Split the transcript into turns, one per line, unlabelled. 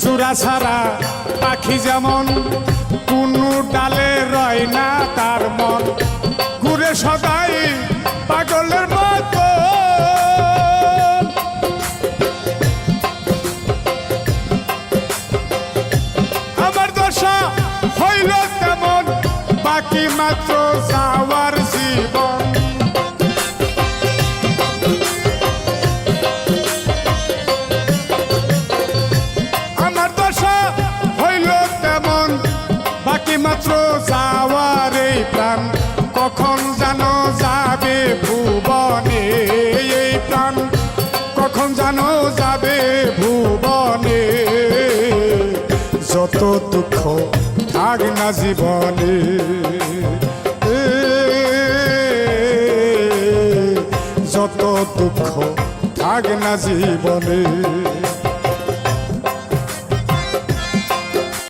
চূড়া ছাড়া পাখি যেমন কোনো ডালে রয় না তার মন, ঘুরে সদাই পাগলের মতো। আমার দশা হইল তেমন, বাকি মাত্র যাওয়ার জীবন। আমার দশা হইল তেমন, বাকি মাত্র যাওয়ার এই প্রাণ। কখন জানো যাবে ভুবনে এই প্রাণ, কখন জানো যাবে ভুবনে। যত দুঃখ থাক না জীবনে, যত দুঃখ থাক না জীবনে।